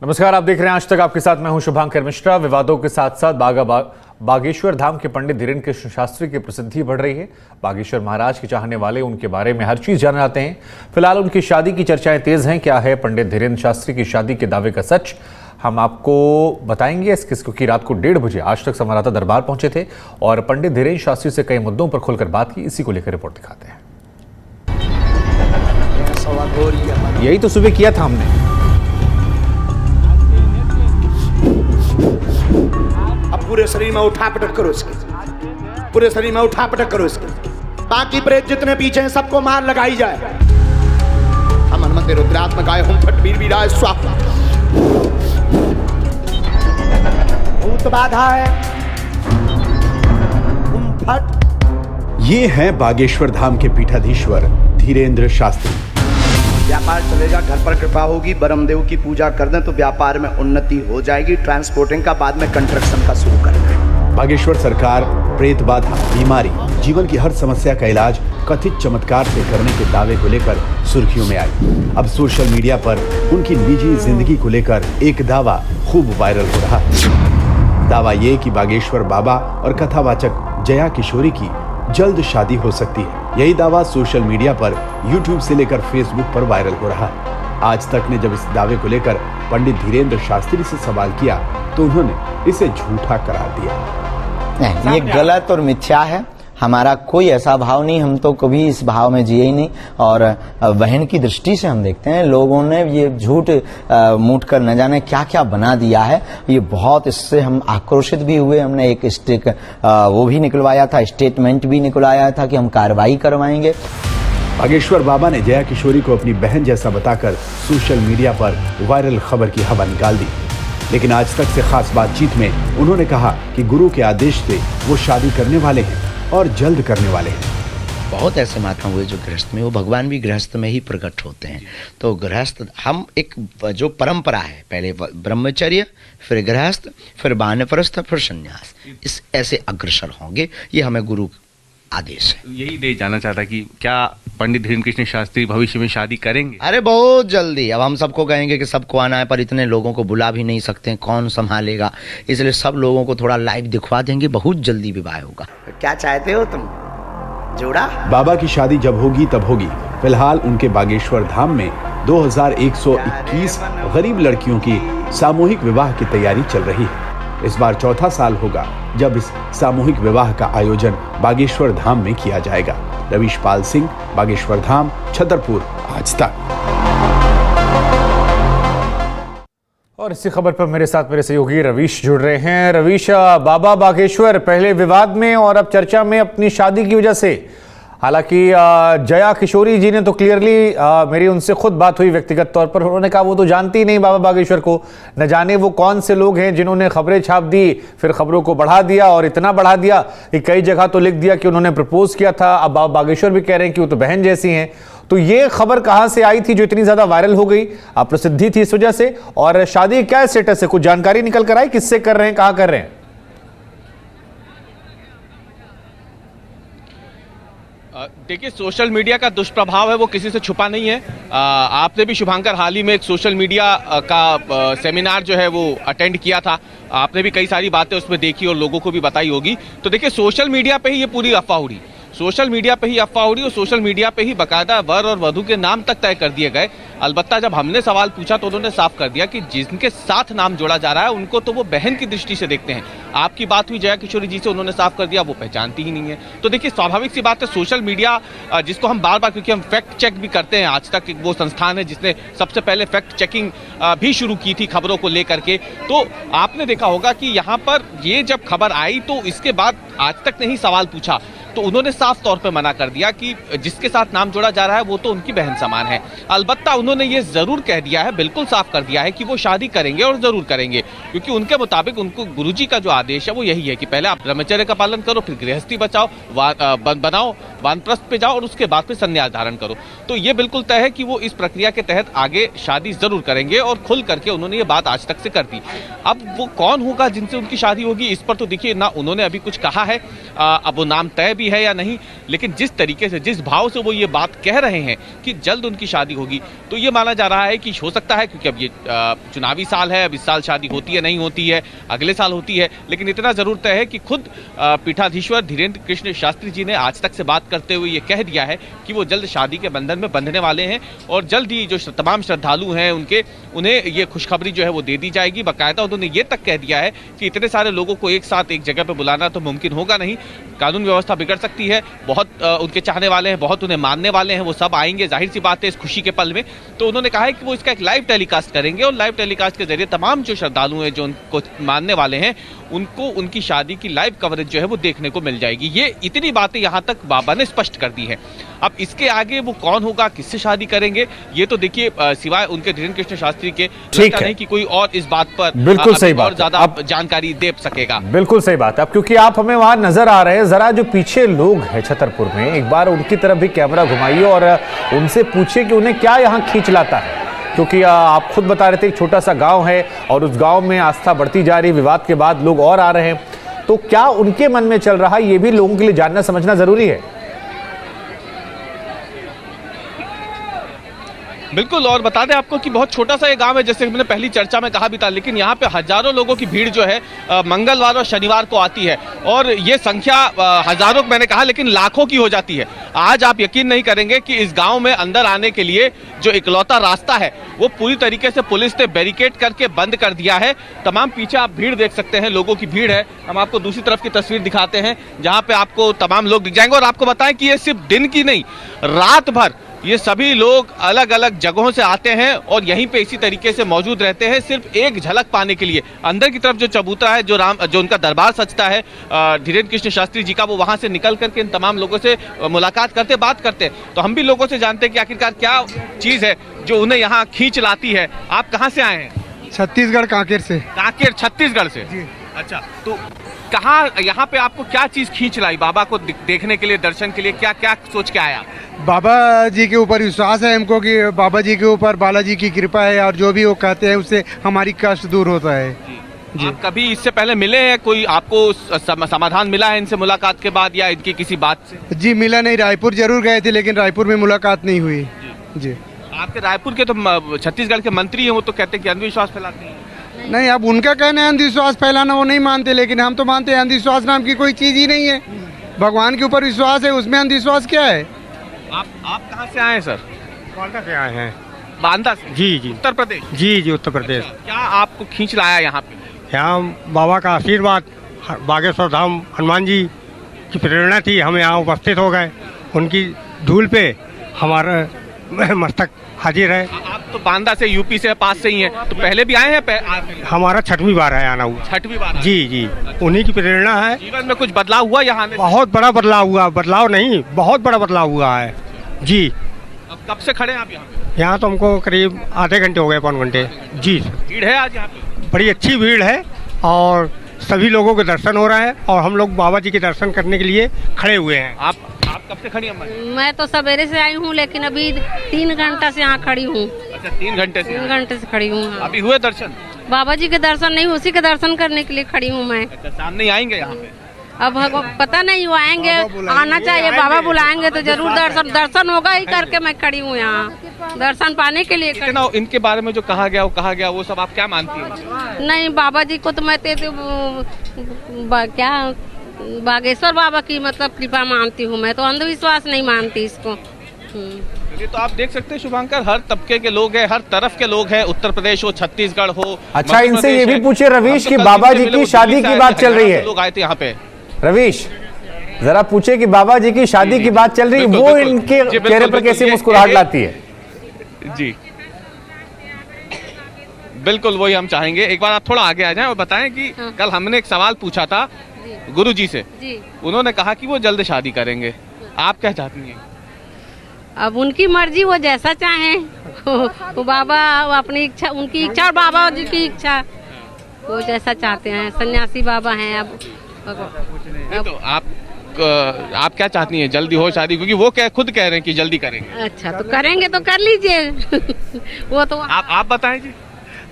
नमस्कार, आप देख रहे हैं आज तक। आपके साथ मैं हूं शुभांकर मिश्रा। विवादों के साथ साथ बागेश्वर धाम के पंडित धीरेन्द्र कृष्ण शास्त्री की प्रसिद्धि बढ़ रही है। बागेश्वर महाराज के चाहने वाले उनके बारे में हर चीज जानना चाहते हैं। फिलहाल उनकी शादी की चर्चाएं तेज हैं। क्या है पंडित धीरेन्द्र शास्त्री की शादी के दावे का सच, हम आपको बताएंगे। क्योंकि रात को 1:30 बजे आज तक संवाददाता दरबार पहुंचे थे और पंडित धीरेन्द्र शास्त्री से कई मुद्दों पर खुलकर बात की। इसी को लेकर रिपोर्ट दिखाते हैं। यही तो सुबह किया था हमने। अब पूरे शरीर में उठा पटक करो इसके, पूरे शरीर में उठा पटक करो इसके। बाकी प्रेत जितने पीछे हैं सबको मार लगाई जाए। हम हनुमते रुद्रात्मकाय हुम फट वीर वीराय स्वाहा। भूत बाधा है हुम फट। ये हैं बागेश्वर धाम के पीठाधीश्वर धीरेन्द्र शास्त्री। व्यापार चलेगा, घर पर कृपा होगी, ब्रह्मदेव की पूजा कर दें तो व्यापार में उन्नति हो जाएगी। ट्रांसपोर्टिंग का बाद में कंस्ट्रक्शन का शुरू करेंगे। बागेश्वर सरकार प्रेत बाधा, बीमारी, जीवन की हर समस्या का इलाज कथित चमत्कार से करने के दावे को लेकर सुर्खियों में आई। अब सोशल मीडिया पर उनकी निजी जिंदगी को लेकर एक दावा खूब वायरल हो रहा है। दावा ये कि बागेश्वर बाबा और कथावाचक जया किशोरी की जल्द शादी हो सकती है। यही दावा सोशल मीडिया पर यूट्यूब से लेकर फेसबुक पर वायरल हो रहा है। आज तक ने जब इस दावे को लेकर पंडित धीरेन्द्र शास्त्री से सवाल किया तो उन्होंने इसे झूठा करार दिया। ये गलत और मिथ्या है। हमारा कोई ऐसा भाव नहीं, हम तो कभी इस भाव में जिए ही नहीं। और बहन की दृष्टि से हम देखते हैं लोगों ने ये झूठ मूठ कर न जाने क्या क्या बना दिया है। ये बहुत, इससे हम आक्रोशित भी हुए। हमने एक वो भी निकलवाया था, स्टेटमेंट भी निकलवाया था कि हम कार्रवाई करवाएंगे। बागेश्वर बाबा ने जया किशोरी को अपनी बहन जैसा बताकर सोशल मीडिया पर वायरल खबर की हवा निकाल दी। लेकिन आज तक से खास बातचीत में उन्होंने कहा कि गुरु के आदेश से वो शादी करने वाले हैं और जल्द करने वाले हैं। बहुत ऐसे महात्मा हुए जो गृहस्थ में, वो भगवान भी गृहस्थ में ही प्रकट होते हैं। तो गृहस्थ हम एक जो परंपरा है, पहले ब्रह्मचर्य, फिर गृहस्थ, फिर वानप्रस्थ, फिर संन्यास, इस ऐसे अग्रसर होंगे। ये हमें गुरु आदेश है। यही नहीं जानना चाहता कि क्या पंडित धीरेन्द्र कृष्ण शास्त्री भविष्य में शादी करेंगे? अरे बहुत जल्दी। अब हम सबको कहेंगे कि सबको आना है, पर इतने लोगों को बुला भी नहीं सकते, कौन संभालेगा। इसलिए सब लोगों को थोड़ा लाइव दिखवा देंगे, बहुत जल्दी विवाह होगा। क्या चाहते हो तुम, जोड़ा? बाबा की शादी जब होगी तब होगी। फिलहाल उनके बागेश्वर धाम में 2121 गरीब लड़कियों की सामूहिक विवाह की तैयारी चल रही है। इस बार चौथा साल होगा जब इस सामूहिक विवाह का आयोजन बागेश्वर धाम में किया जाएगा। रवीश पाल सिंह, बागेश्वर धाम, छतरपुर, आज तक। और इसी खबर पर मेरे साथ मेरे सहयोगी रवीश जुड़ रहे हैं। रवीश, बाबा बागेश्वर पहले विवाद में और अब चर्चा में अपनी शादी की वजह से। हालांकि जया किशोरी जी ने तो क्लियरली, मेरी उनसे खुद बात हुई व्यक्तिगत तौर पर, उन्होंने कहा वो तो जानती ही नहीं बाबा बागेश्वर को। न जाने वो कौन से लोग हैं जिन्होंने खबरें छाप दी, फिर खबरों को बढ़ा दिया और इतना बढ़ा दिया कि कई जगह तो लिख दिया कि उन्होंने प्रपोज किया था। अब बाबा बागेश्वर भी कह रहे हैं कि वो तो बहन जैसी हैं। तो ये खबर कहां से आई थी जो इतनी ज्यादा वायरल हो गई, प्रसिद्धि थी इस वजह से? और शादी क्या स्टेटस है, कुछ जानकारी निकल कर आई? किससे कर रहे हैं, कहां कर रहे हैं? देखिए, सोशल मीडिया का दुष्प्रभाव है वो किसी से छुपा नहीं है। आपने भी शुभांकर हाल ही में एक सोशल मीडिया का सेमिनार जो है वो अटेंड किया था। आपने भी कई सारी बातें उसमें देखी और लोगों को भी बताई होगी। तो देखिए, सोशल मीडिया पे ही ये पूरी अफवाह उड़ी, सोशल मीडिया पे ही अफवाह उड़ी और सोशल मीडिया पे ही बाकायदा वर और वधू के नाम तक तय कर दिए गए। अलबत्ता जब हमने सवाल पूछा तो उन्होंने साफ कर दिया कि जिनके साथ नाम जोड़ा जा रहा है उनको तो वो बहन की दृष्टि से देखते हैं। आपकी बात हुई जया किशोरी जी से, उन्होंने साफ कर दिया वो पहचानती ही नहीं है। तो देखिए, स्वाभाविक सी बात है, सोशल मीडिया जिसको हम बार बार, क्योंकि हम फैक्ट चेक भी करते हैं, आज तक वो संस्थान है जिसने सबसे पहले फैक्ट चेकिंग भी शुरू की थी खबरों को लेकर के। तो आपने देखा होगा कि यहाँ पर ये जब खबर आई तो इसके बाद आज तक नहीं सवाल पूछा तो उन्होंने साफ तौर पे मना कर दिया कि जिसके साथ नाम जोड़ा जा रहा है वो तो उनकी बहन समान है। अलबत्ता उन्होंने ये जरूर कह दिया है, बिल्कुल साफ कर दिया है कि वो शादी करेंगे और जरूर करेंगे, क्योंकि उनके मुताबिक उनको गुरुजी का जो आदेश है वो यही है कि पहले आप ब्रह्मचर्य का पालन करो, फिर गृहस्थी बनाओ, वानप्रस्थ पे जाओ और उसके बाद फिर संन्यास धारण करो। तो ये बिल्कुल तय है कि वो इस प्रक्रिया के तहत आगे शादी जरूर करेंगे और खुल करके उन्होंने ये बात आज तक से कर दी। अब वो कौन होगा जिनसे उनकी शादी होगी, इस पर तो देखिए ना उन्होंने अभी कुछ कहा है, अब वो नाम तय भी है या नहीं लेकिन जिस तरीके से, जिस भाव से वो ये बात कह रहे हैं कि जल्द उनकी शादी होगी, तो ये माना जा रहा है कि हो सकता है, क्योंकि अब ये चुनावी साल है, अब इस साल शादी होती है नहीं होती है, अगले साल होती है, लेकिन इतना जरूर तय है कि खुद पीठाधीश्वर धीरेन्द्र कृष्ण शास्त्री जी ने आज तक से बात करते हुए ये कह दिया है कि वो जल्द शादी के बंधन में बंधने वाले हैं और जल्द ही जो तमाम श्रद्धालु हैं उन्हें ये खुशखबरी जो है वो दे दी जाएगी। बाकायदा उन्होंने ये तक कह दिया है कि इतने सारे लोगों को एक साथ एक जगह पर बुलाना तो मुमकिन होगा नहीं, कानून व्यवस्था बिगड़ सकती है। बहुत उनके चाहने वाले हैं, बहुत उन्हें मानने वाले हैं, वो सब आएंगे, जाहिर सी बात है इस खुशी के पल में। तो उन्होंने कहा है कि वो इसका एक लाइव टेलीकास्ट करेंगे और लाइव टेलीकास्ट के जरिए तमाम जो श्रद्धालु हैं, जो उनको मानने वाले हैं, उनको उनकी शादी की लाइव कवरेज जो है वो देखने को मिल जाएगी। ये इतनी बातें यहाँ तक बाबा ने स्पष्ट कर दी है। अब इसके आगे वो कौन होगा, किससे शादी करेंगे, ये तो देखिए सिवाय उनके धीरेन्द्र कृष्ण शास्त्री के लगता नहीं कि कोई और इस बात पर बिल्कुल सही बात और ज्यादा जानकारी दे सकेगा। बिल्कुल सही बात है। अब क्योंकि आप हमें वहां नजर आ रहे हैं, जरा जो पीछे लोग हैं छतरपुर में, एक बार उनकी तरफ भी कैमरा घुमाइए और उनसे पूछिए कि उन्हें क्या यहाँ खींच लाता है। क्योंकि आप खुद बता रहे थे एक छोटा सा गांव है और उस गांव में आस्था बढ़ती जा रही, विवाद के बाद लोग और आ रहे हैं, तो क्या उनके मन में चल रहा है ये भी लोगों के लिए जानना समझना जरूरी है। बिल्कुल, और बता दें आपको कि बहुत छोटा सा ये गांव है, जैसे मैंने पहली चर्चा में कहा भी था, लेकिन यहाँ पे हजारों लोगों की भीड़ जो है मंगलवार और शनिवार को आती है और ये संख्या हजारों मैंने कहा लेकिन लाखों की हो जाती है। आज आप यकीन नहीं करेंगे कि इस गांव में अंदर आने के लिए जो इकलौता रास्ता है वो पूरी तरीके से पुलिस ने बैरिकेड करके बंद कर दिया है। तमाम पीछे आप भीड़ देख सकते हैं, लोगों की भीड़ है। हम आपको दूसरी तरफ की तस्वीर दिखाते हैं जहाँ पे आपको तमाम लोग दिख जाएंगे और आपको बताएं कि ये सिर्फ दिन की नहीं, रात भर ये सभी लोग अलग अलग जगहों से आते हैं और यहीं पे इसी तरीके से मौजूद रहते हैं, सिर्फ एक झलक पाने के लिए। अंदर की तरफ जो चबूतरा है, जो उनका दरबार सजता है धीरेन्द्र कृष्ण शास्त्री जी का, वो वहां से निकल करके इन तमाम लोगों से मुलाकात करते, बात करते हैं। तो हम भी लोगों से जानते हैं कि आखिरकार क्या चीज है जो उन्हें यहाँ खींच लाती है। आप कहाँ से आए हैं? छत्तीसगढ़ कांकेर से। कांकेर छत्तीसगढ़ से जी। अच्छा, तो कहाँ यहाँ पे आपको क्या चीज खींच लाई बाबा को देखने के लिए, दर्शन के लिए? क्या क्या सोच के आया? बाबा जी के ऊपर विश्वास है हमको कि बाबा जी के ऊपर बालाजी की कृपा है और जो भी वो कहते हैं उससे हमारी कष्ट दूर होता है। जी। आप कभी इससे पहले मिले हैं, कोई आपको समाधान मिला है इनसे मुलाकात के बाद या इनकी किसी बात से? जी मिला नहीं, रायपुर जरूर गए थे लेकिन रायपुर में मुलाकात नहीं हुई। जी। आपके रायपुर के तो छत्तीसगढ़ के मंत्री हैं, वो तो कहते हैं कि अंधविश्वास फैलाते हैं। नहीं, अब उनका कहना है अंधविश्वास फैलाना, वो नहीं मानते, लेकिन हम तो मानते हैं अंधविश्वास नाम की कोई चीज ही नहीं है। भगवान के ऊपर विश्वास है, उसमें अंधविश्वास क्या है। आप कहाँ से आए हैं सर? बांदा से आए हैं। बांदा से? जी। उत्तर प्रदेश? जी उत्तर प्रदेश। क्या आपको खींच लाया यहाँ पे? यहाँ बाबा का आशीर्वाद, बागेश्वर धाम हनुमान जी की प्रेरणा थी, हम यहाँ उपस्थित हो गए। उनकी धूल पे हमारा मस्तक हाजिर है। आप तो बांदा से, यूपी से पास से ही हैं, तो पहले भी आए हैं? हमारा 6वीं बार है आना हुआ। 6वीं बार? जी। उन्हीं की प्रेरणा है। जीवन में कुछ बदलाव हुआ यहाँ? बहुत बड़ा बदलाव हुआ। बदलाव नहीं, बहुत बड़ा बदलाव हुआ है जी। अब कब से खड़े हैं आप यहाँ पे? यहाँ तो हमको करीब आधे घंटे हो गए, पौन घंटे। जी। भीड़ है आज यहाँ पे? बड़ी अच्छी भीड़ है और सभी लोगों के दर्शन हो रहे हैं और हम लोग बाबा जी के दर्शन करने के लिए खड़े हुए हैं। आप कब से खड़ी हैं? मैं तो सवेरे से आई हूँ लेकिन अभी 3 घंटा से यहाँ खड़ी हूँ। अच्छा, 3 घंटे से? 3 घंटे से खड़ी हूँ। अभी हुए दर्शन? बाबा जी के दर्शन नहीं, उसी के दर्शन करने के लिए खड़ी हूँ मैं। अच्छा, सामने आएंगे यहाँ पे? अब पता नहीं, वो आएंगे, आना चाहिए, बाबा बुलाएंगे तो जरूर दर्शन होगा ही करके मैं खड़ी हूँ यहाँ दर्शन पाने के लिए। इनके बारे में जो कहा गया वो सब आप क्या मानती हैं? नहीं, बाबा जी को तो मैं क्या बागेश्वर बाबा की मतलब कृपा मानती हूँ मैं, तो अंधविश्वास नहीं मानती इसको। ये तो आप देख सकते हैं शुभांकर, हर तबके के लोग हैं, हर तरफ के लोग हैं, उत्तर प्रदेश हो, छत्तीसगढ़ हो। अच्छा, इनसे ये भी पूछिए रवीश की बाबा जी की शादी की बात चल रही है। लोग आए थे यहाँ पे। रवीश, जरा पूछे कि बाबा जी की शादी की बात चल रही है, वो इनके चेहरे पर कैसी मुस्कुराहट लाती है? जी बिल्कुल, वही हम चाहेंगे। एक बार आप थोड़ा आगे आ जाएं और बताएं कि कल हमने एक सवाल पूछा था गुरु जी से, उन्होंने कहा कि वो जल्द शादी करेंगे। आप क्या चाहती हैं? अब उनकी मर्जी, वो जैसा चाहे। वो बाबा अपनी इच्छा, उनकी इच्छा और बाबा जी की इच्छा, वो जैसा चाहते हैं। सन्यासी बाबा हैं। अब तो आप क्या चाहती हैं? जल्दी हो शादी? क्योंकि वो खुद कह रहे हैं कि जल्दी करेंगे। अच्छा, तो करेंगे तो कर लीजिए। वो तो आप बताएं जी।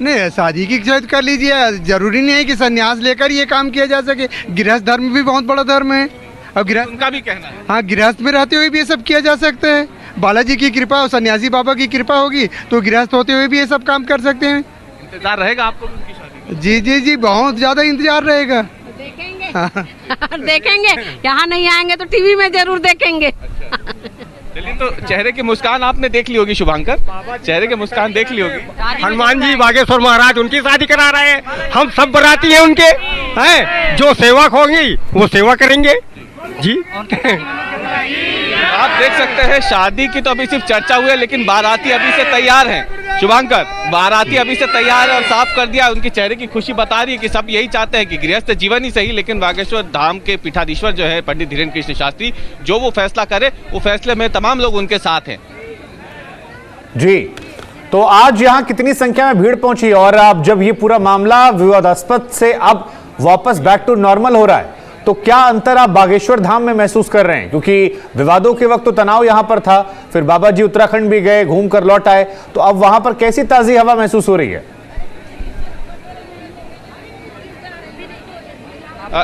नहीं, शादी की इच्छा कर लीजिए, जरूरी नहीं है कि संन्यास लेकर ये काम किया जा सके। गृहस्थ धर्म भी बहुत बड़ा धर्म है। अब गृहस्थ, उनका भी कहना है। हाँ, गृहस्थ में रहते हुए भी ये सब किया जा सकता है। बालाजी की कृपा और सन्यासी बाबा की कृपा होगी तो गृहस्थ होते हुए भी ये सब काम कर सकते हैं। इंतजार रहेगा आपको भी उनकी शादी? जी जी जी, बहुत ज्यादा इंतजार रहेगा। देखेंगे देखेंगे, यहाँ नहीं आएंगे तो टीवी में जरूर देखेंगे। चलिए, तो चेहरे की मुस्कान आपने देख ली होगी शुभांकर, चेहरे की मुस्कान देख ली होगी। हनुमान जी बागेश्वर महाराज उनकी शादी करा रहे हैं, हम सब बराती हैं उनके, हैं जो सेवक होंगी वो सेवा करेंगे जी। आप देख सकते हैं शादी की तो अभी सिर्फ चर्चा हुई है, लेकिन बाराती अभी से तैयार हैं। शुभांकर, बाराती अभी से तैयार है और साफ कर दिया, उनके चेहरे की खुशी बता रही है कि सब यही चाहते हैं कि गृहस्थ जीवन ही सही, लेकिन बागेश्वर धाम के पीठाधीश्वर जो है पंडित धीरेन्द्र कृष्ण शास्त्री, जो वो फैसला करे वो फैसले में तमाम लोग उनके साथ हैं। जी, तो आज यहाँ कितनी संख्या में भीड़ पहुंची और अब जब ये पूरा मामला विवादास्पद से अब वापस बैक टू नॉर्मल हो रहा है तो क्या अंतर आप बागेश्वर धाम में महसूस कर रहे हैं? क्योंकि विवादों के वक्त तो तनाव यहां पर था, फिर बाबा जी उत्तराखंड भी गए, घूम कर लौट आए, तो अब वहां पर कैसी ताजी हवा महसूस हो रही है?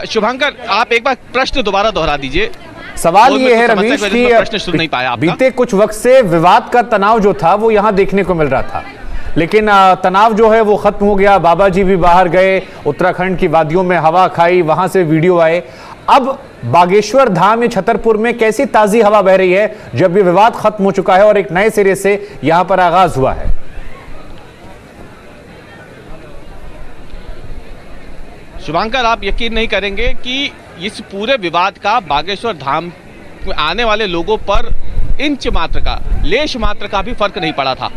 शुभांकर, आप एक बार प्रश्न दोबारा दोहरा दीजिए। सवाल ये है रवीश प्रश्न सुन नहीं पाया कि आपका। बीते कुछ वक्त से विवाद का तनाव जो था वो यहां देखने को मिल रहा था, लेकिन तनाव जो है वो खत्म हो गया। बाबा जी भी बाहर गए, उत्तराखंड की वादियों में हवा खाई, वहां से वीडियो आए। अब बागेश्वर धाम या छतरपुर में कैसी ताजी हवा बह रही है जब ये विवाद खत्म हो चुका है और एक नए सिरे से यहां पर आगाज हुआ है? शुभांकर, आप यकीन नहीं करेंगे कि इस पूरे विवाद का बागेश्वर धाम में आने वाले लोगों पर इंच मात्र का, लेश मात्र का भी फर्क नहीं पड़ा था।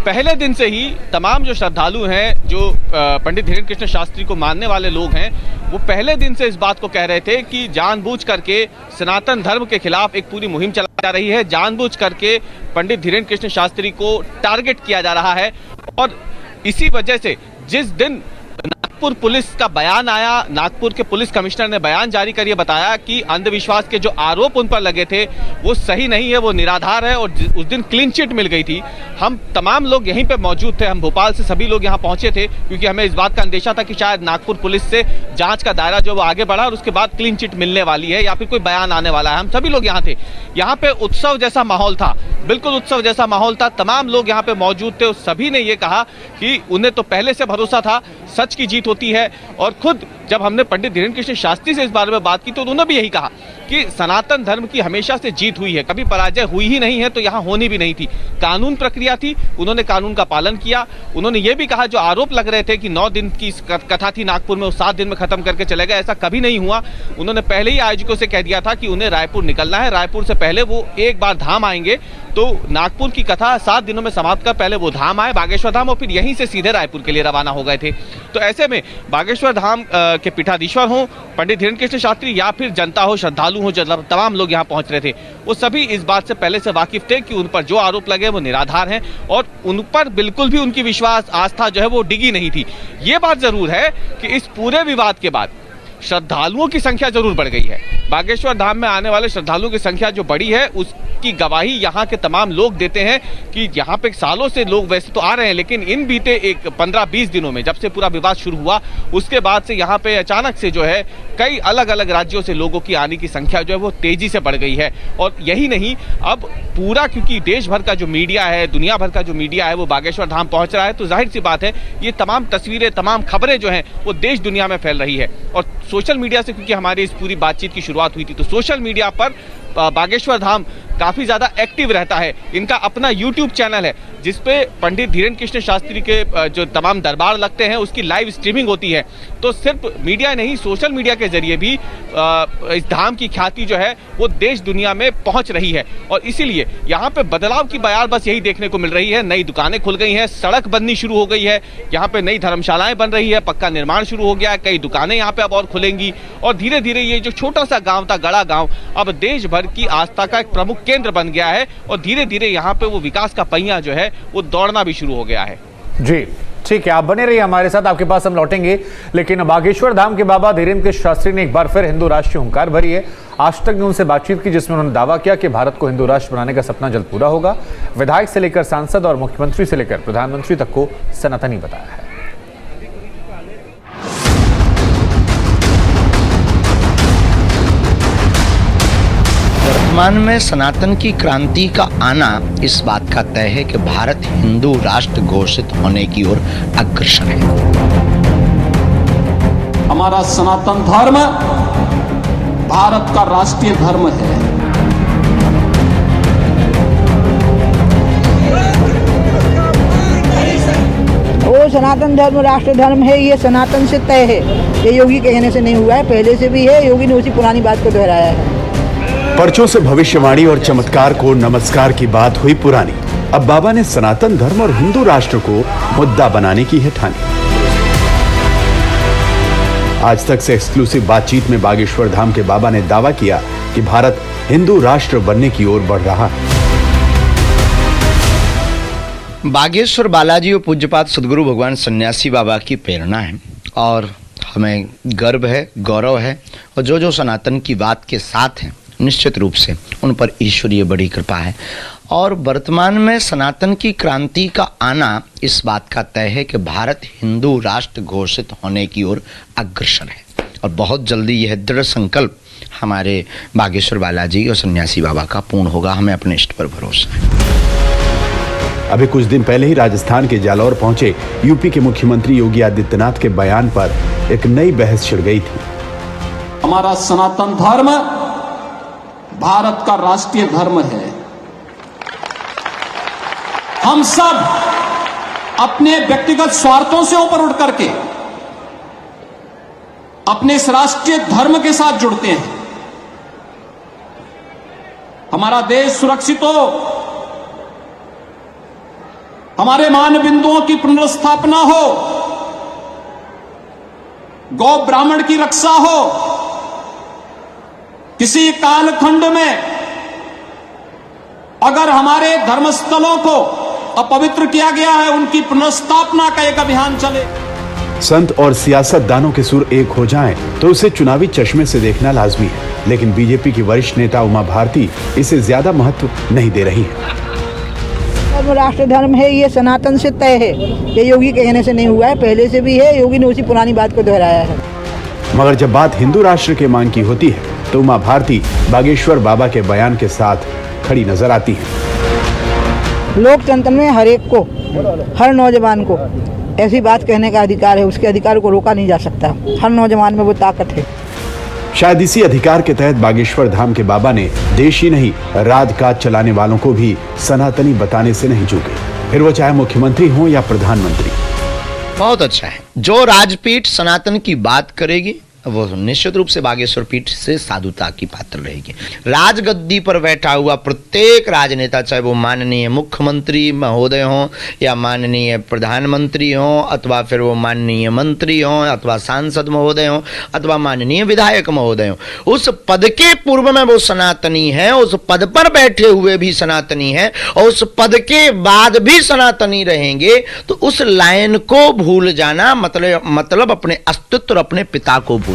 पहले दिन से ही तमाम जो श्रद्धालु हैं, जो पंडित धीरेन्द्र कृष्ण शास्त्री को मानने वाले लोग हैं, वो पहले दिन से इस बात को कह रहे थे कि जानबूझ करके सनातन धर्म के खिलाफ एक पूरी मुहिम चलाई जा रही है, जानबूझ करके पंडित धीरेन्द्र कृष्ण शास्त्री को टारगेट किया जा रहा है। और इसी वजह से जिस दिन नागपुर पुलिस का बयान आया, नागपुर के पुलिस कमिश्नर ने बयान जारी कर ये बताया कि अंधविश्वास के जो आरोप उन पर लगे थे वो सही नहीं है, वो निराधार है, और उस दिन क्लीन चिट मिल गई थी। हम तमाम लोग यहीं पे मौजूद थे, हम भोपाल से सभी लोग यहाँ पहुंचे थे क्योंकि हमें इस बात का अंदेशा था कि शायद नागपुर पुलिस से जांच का दायरा जो वो आगे बढ़ा और उसके बाद क्लीन चिट मिलने वाली है या फिर कोई बयान आने वाला है। हम सभी लोग यहाँ थे, यहाँ पे उत्सव जैसा माहौल था, बिल्कुल उत्सव जैसा माहौल था। तमाम लोग यहाँ पे मौजूद थे, सभी ने ये कहा कि उन्हें तो पहले से भरोसा था सच की जीत होती है। और खुद जब हमने पंडित धीरेन्द्र कृष्ण शास्त्री से इस बारे में बात की तो उन्होंने भी यही कहा कि सनातन धर्म की हमेशा से जीत हुई है, कभी पराजय हुई ही नहीं है, तो यहाँ होनी भी नहीं थी। कानून प्रक्रिया थी, उन्होंने कानून का पालन किया। उन्होंने ये भी कहा जो आरोप लग रहे थे कि 9 दिन की कथा थी नागपुर में, वो 7 दिन में खत्म करके चले गए, ऐसा कभी नहीं हुआ। उन्होंने पहले ही आयोजकों से कह दिया था कि उन्हें रायपुर निकलना है, रायपुर से पहले वो एक बार धाम आएंगे, तो नागपुर की कथा 7 दिनों में समाप्त कर पहले वो धाम आए, बागेश्वर धाम, और फिर यहीं से सीधे रायपुर के लिए रवाना हो गए थे। तो ऐसे में बागेश्वर धाम के पीठाधीश्वर हों पंडित धीरेन्द्र कृष्ण शास्त्री या फिर जनता हो, श्रद्धालु हो, तमाम लोग यहाँ पहुंच रहे थे, वो सभी इस बात से पहले से वाकिफ थे कि उन पर जो आरोप लगे वो निराधार हैं और उन पर बिल्कुल भी उनकी विश्वास आस्था जो है वो डिगी नहीं थी। ये बात जरूर है कि इस पूरे विवाद के बाद श्रद्धालुओं की संख्या जरूर बढ़ गई है। बागेश्वर धाम में आने वाले श्रद्धालुओं की संख्या जो बढ़ी है उसकी गवाही यहाँ के तमाम लोग देते हैं कि यहाँ पे सालों से लोग वैसे तो आ रहे हैं, लेकिन इन बीते एक 15-20 दिनों में जब से पूरा विवाद शुरू हुआ उसके बाद से यहाँ पे अचानक से जो है कई अलग अलग राज्यों से लोगों की आने की संख्या जो है वो तेजी से बढ़ गई है। और यही नहीं, अब पूरा क्योंकि देश भर का जो मीडिया है, दुनिया भर का जो मीडिया है वो बागेश्वर धाम पहुंच रहा है, तो जाहिर सी बात है ये तमाम तस्वीरें, तमाम खबरें जो हैं वो देश दुनिया में फैल रही है। और सोशल मीडिया से क्योंकि हमारी इस पूरी बातचीत की शुरुआत हुई थी, तो सोशल मीडिया पर बागेश्वर धाम काफी ज्यादा एक्टिव रहता है। इनका अपना YouTube चैनल है जिसपे पंडित धीरेन्द्र कृष्ण शास्त्री के जो तमाम दरबार लगते हैं उसकी लाइव स्ट्रीमिंग होती है। तो सिर्फ मीडिया नहीं, सोशल मीडिया के जरिए भी इस धाम की ख्याति जो है वो देश दुनिया में पहुंच रही है। और इसीलिए यहाँ पे बदलाव की बयार बस यही देखने को मिल रही है। नई दुकानें खुल गई हैं, सड़क बननी शुरू हो गई है, यहाँ पे नई धर्मशालाएं बन रही है, पक्का निर्माण शुरू हो गया है, कई दुकानें यहाँ पे अब और खुलेंगी। और धीरे धीरे ये जो छोटा सा गाँव था गड़ा गाँव अब देश भर की आस्था का एक प्रमुख केंद्र बन गया है और धीरे धीरे यहाँ पे वो विकास का पहिया जो है वो दौड़ना भी शुरू हो गया है। जी ठीक है, आप बने रहिए हमारे साथ, आपके पास हम लौटेंगे। लेकिन बागेश्वर धाम के बाबा धीरेन्द्र कृष्ण शास्त्री ने एक बार फिर हिंदू राष्ट्र की हुंकार भरी है। आज तक ने उनसे बातचीत की जिसमें उन्होंने दावा किया कि भारत को हिंदू राष्ट्र बनाने का सपना जल्द पूरा होगा। विधायक से लेकर सांसद और मुख्यमंत्री से लेकर प्रधानमंत्री तक को सनातनी बताया है। वर्तमान में सनातन की क्रांति का आना इस बात का तय है कि भारत हिंदू राष्ट्र घोषित होने की ओर अग्रसर है। हमारा सनातन धर्म भारत का राष्ट्रीय धर्म है। वो सनातन धर्म राष्ट्र धर्म है, ये सनातन से तय है। ये योगी कहने से नहीं हुआ है, पहले से भी है। योगी ने उसी पुरानी बात को दोहराया है। पर्चों से भविष्यवाणी और चमत्कार को नमस्कार की बात हुई पुरानी। अब बाबा ने सनातन धर्म और हिंदू राष्ट्र को मुद्दा बनाने की है ठानी। आज तक से एक्सक्लूसिव बातचीत में बागेश्वर धाम के बाबा ने दावा किया कि भारत हिंदू राष्ट्र बनने की ओर बढ़ रहा है। बागेश्वर बालाजी और पूज्यपाद सदगुरु भगवान सन्यासी बाबा की प्रेरणा है और हमें गर्व है, गौरव है। और जो सनातन की बात के साथ हैं निश्चित रूप से उन पर ईश्वरीय बड़ी कृपा है। और वर्तमान में सनातन की क्रांति का आना इस बात का तय है कि भारत हिंदू राष्ट्र घोषित होने की ओर अग्रसर है। और बहुत जल्दी यह दृढ़ संकल्प हमारे बागेश्वर बालाजी और सन्यासी बाबा का पूर्ण होगा। हमें अपने इष्ट पर भरोसा है। अभी कुछ दिन पहले ही राजस्थान के जालौर पहुंचे यूपी के मुख्यमंत्री योगी आदित्यनाथ के बयान पर एक नई बहस छिड़ गई थी। हमारा सनातन धर्म भारत का राष्ट्रीय धर्म है। हम सब अपने व्यक्तिगत स्वार्थों से ऊपर उठ करके अपने इस राष्ट्रीय धर्म के साथ जुड़ते हैं। हमारा देश सुरक्षित हो, हमारे मान बिंदुओं की पुनर्स्थापना हो, गौ ब्राह्मण की रक्षा हो, किसी कालखंड में अगर हमारे धर्मस्थलों को अपवित्र किया गया है उनकी पुनर्स्थापना का एक अभियान चले। संत और सियासतदानों के सुर एक हो जाएं तो उसे चुनावी चश्मे से देखना लाजमी है। लेकिन बीजेपी की वरिष्ठ नेता उमा भारती इसे ज्यादा महत्व नहीं दे रही है। धर्म राष्ट्र धर्म है, ये सनातन से तय है। ये योगी कहने से नहीं हुआ है, पहले से भी है। योगी ने उसी पुरानी बात को दोहराया है। मगर जब बात हिंदू राष्ट्र के मांग की होती है तो उमा भारती बागेश्वर बाबा के बयान के साथ खड़ी नजर आती है। लोकतंत्र में हर एक को, हर नौजवान को ऐसी बात कहने का अधिकार है। उसके अधिकार को रोका नहीं जा सकता। हर नौजवान में वो ताकत है। शायद इसी अधिकार के तहत बागेश्वर धाम के बाबा ने देश ही नहीं राजकाज चलाने वालों को भी सनातनी बताने से नहीं चूके, फिर वो चाहे मुख्यमंत्री हो या प्रधानमंत्री। बहुत अच्छा है। जो राजपीठ सनातन की बात करेगी वो निश्चित रूप से बागेश्वर पीठ से साधुता की पात्र रहेगी। राजगद्दी पर बैठा हुआ प्रत्येक राजनेता, चाहे वो माननीय मुख्यमंत्री महोदय हों या माननीय प्रधानमंत्री हों अथवा फिर वो माननीय मंत्री हों अथवा सांसद महोदय हों अथवा माननीय विधायक महोदय हों, उस पद के पूर्व में वो सनातनी है, उस पद पर बैठे हुए भी सनातनी है और उस पद के बाद भी सनातनी रहेंगे। तो उस लाइन को भूल जाना मतलब अपने अस्तित्व और अपने पिता को भूलना।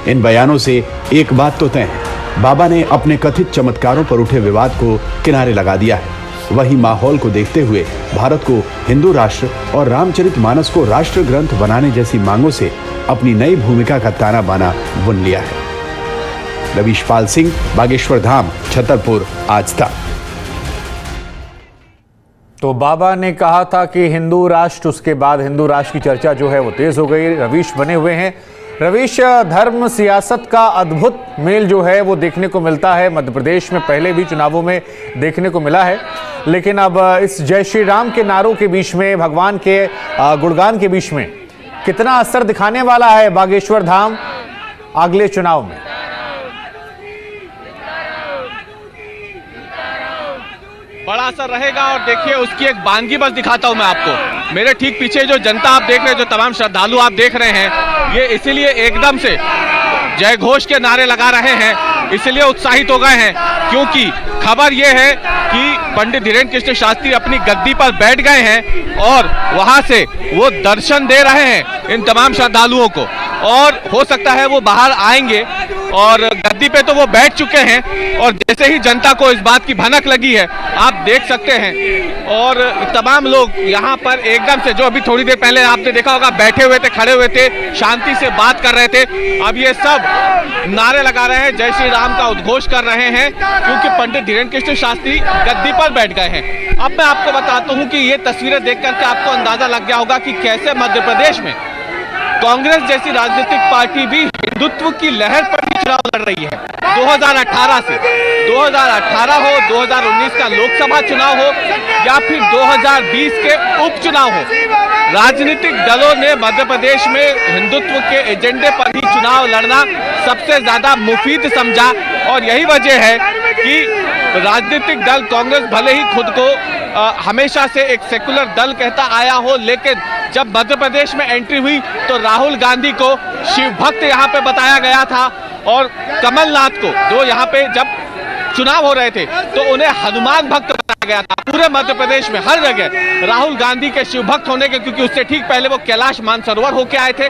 इन बयानों से एक बात तो तय है, बाबा ने अपने कथित चमत्कारों पर उठे विवाद को किनारे लगा दिया है। वही माहौल को देखते हुए भारत को हिंदू राष्ट्र और रामचरितमानस को राष्ट्र ग्रंथ बनाने जैसी मांगों से अपनी नई भूमिका का ताना बाना बुन लिया है। रवीश पाल सिंह, बागेश्वर धाम, छतरपुर, आज तक। तो बाबा ने कहा था कि हिंदू राष्ट्र, उसके बाद हिंदू राष्ट्र की चर्चा जो है वो तेज हो गई। रवीश बने हुए हैं। रवीश, धर्म सियासत का अद्भुत मेल जो है वो देखने को मिलता है। मध्य प्रदेश में पहले भी चुनावों में देखने को मिला है, लेकिन अब इस जय श्री राम के नारों के बीच में, भगवान के गुणगान के बीच में कितना असर दिखाने वाला है बागेश्वर धाम अगले चुनाव में? बड़ा असर रहेगा। और देखिए उसकी एक बानगी बस दिखाता हूं मैं आपको। मेरे ठीक पीछे जो जनता आप देख रहे हैं, जो तमाम श्रद्धालु आप देख रहे हैं, ये इसीलिए एकदम से जय घोष के नारे लगा रहे हैं, इसलिए उत्साहित हो गए हैं क्योंकि खबर ये है कि पंडित धीरेन्द्र कृष्ण शास्त्री अपनी गद्दी पर बैठ गए हैं और वहां से वो दर्शन दे रहे हैं इन तमाम श्रद्धालुओं को। और हो सकता है वो बाहर आएंगे और गद्दी पे तो वो बैठ चुके हैं और जैसे ही जनता को इस बात की भनक लगी है आप देख सकते हैं और तमाम लोग यहाँ पर एकदम से जो अभी थोड़ी देर पहले आपने देखा होगा बैठे हुए थे, खड़े हुए थे, शांति से बात कर रहे थे, अब ये सब नारे लगा रहे हैं, जय श्री राम का उद्घोष कर रहे हैं क्योंकि पंडित धीरेन्द्र कृष्ण शास्त्री गद्दी पर बैठ गए हैं। अब मैं आपको बताता हूँ कि ये तस्वीरें देख करके आपको अंदाजा लग गया होगा कि कैसे मध्य प्रदेश में कांग्रेस जैसी राजनीतिक पार्टी भी हिंदुत्व की लहर पर ही चुनाव लड़ रही है। 2018 से 2018 हो, 2019 का लोकसभा चुनाव हो या फिर 2020 के उपचुनाव हो, राजनीतिक दलों ने मध्य प्रदेश में हिंदुत्व के एजेंडे पर ही चुनाव लड़ना सबसे ज्यादा मुफीद समझा और यही वजह है कि राजनीतिक दल कांग्रेस भले ही खुद को हमेशा से एक सेकुलर दल कहता आया हो, लेकिन जब मध्य प्रदेश में एंट्री हुई तो राहुल गांधी को शिव भक्त यहाँ पे बताया गया था और कमलनाथ को जो यहाँ पे जब चुनाव हो रहे थे तो उन्हें हनुमान भक्त बताया गया था। पूरे मध्य प्रदेश में हर जगह राहुल गांधी के शिव भक्त होने के, क्योंकि उससे ठीक पहले वो कैलाश मानसरोवर होके आए थे,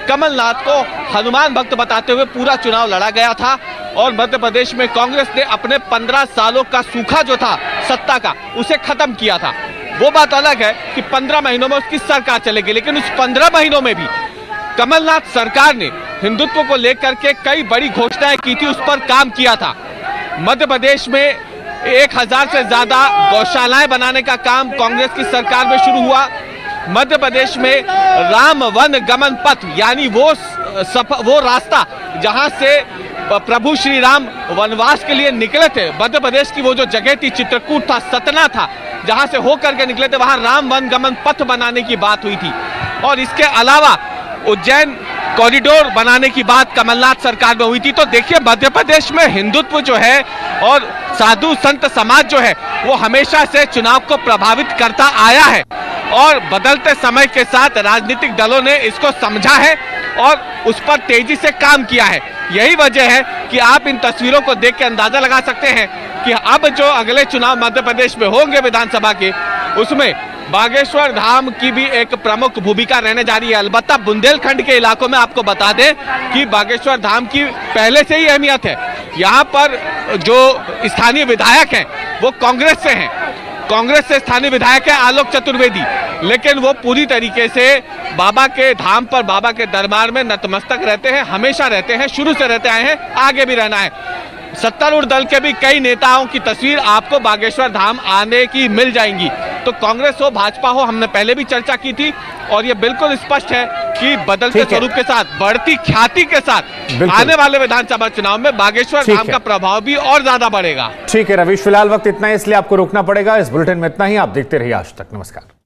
कमलनाथ को हनुमान भक्त बताते हुए पूरा चुनाव लड़ा गया था और मध्य प्रदेश में कांग्रेस ने अपने 15 सालों का सूखा जो था सत्ता का उसे खत्म किया था। वो बात अलग है कि 15 महीनों में उसकी सरकार चलेगी, लेकिन उस 15 महीनों में भी कमलनाथ सरकार ने हिंदुत्व को लेकर के कई बड़ी घोषणाएं की थी, उस पर काम किया था। मध्य प्रदेश में 1000 से ज्यादा गौशालाएं बनाने का काम कांग्रेस की सरकार में शुरू हुआ। मध्य प्रदेश में राम वन गमन पथ यानी वो रास्ता जहां से प्रभु श्री राम वनवास के लिए निकले थे, मध्य प्रदेश की वो जो जगह थी, चित्रकूट था, सतना था, जहां से होकर के निकले थे, वहां राम वन गमन पथ बनाने की बात हुई थी। और इसके अलावा उज्जैन कॉरिडोर बनाने की बात कमलनाथ सरकार में हुई थी। तो देखिए मध्य प्रदेश में हिंदुत्व जो है और साधु संत समाज जो है वो हमेशा से चुनाव को प्रभावित करता आया है और बदलते समय के साथ राजनीतिक दलों ने इसको समझा है और उस पर तेजी से काम किया है। यही वजह है कि आप इन तस्वीरों को देख के अंदाजा लगा सकते हैं कि अब जो अगले चुनाव मध्य प्रदेश में होंगे विधानसभा के, उसमें बागेश्वर धाम की भी एक प्रमुख भूमिका रहने जा रही है। अलबत्ता बुंदेलखंड के इलाकों में आपको बता दें कि बागेश्वर धाम की पहले से ही अहमियत है। यहाँ पर जो स्थानीय विधायक हैं वो कांग्रेस से हैं, कांग्रेस से स्थानीय विधायक है आलोक चतुर्वेदी, लेकिन वो पूरी तरीके से बाबा के धाम पर, बाबा के दरबार में नतमस्तक रहते हैं, हमेशा रहते हैं, शुरू से रहते आए हैं, आगे भी रहना है। सत्तारूढ़ दल के भी कई नेताओं की तस्वीर आपको बागेश्वर धाम आने की मिल जाएंगी। तो कांग्रेस हो, भाजपा हो, हमने पहले भी चर्चा की थी और ये बिल्कुल स्पष्ट है कि बदलते स्वरूप के साथ, बढ़ती ख्याति के साथ आने वाले विधानसभा चुनाव में बागेश्वर धाम का प्रभाव भी और ज्यादा बढ़ेगा। ठीक है रवीश, फिलहाल वक्त इतना है इसलिए आपको रोकना पड़ेगा। इस बुलेटिन में इतना ही। आप देखते रहिए आज तक। नमस्कार।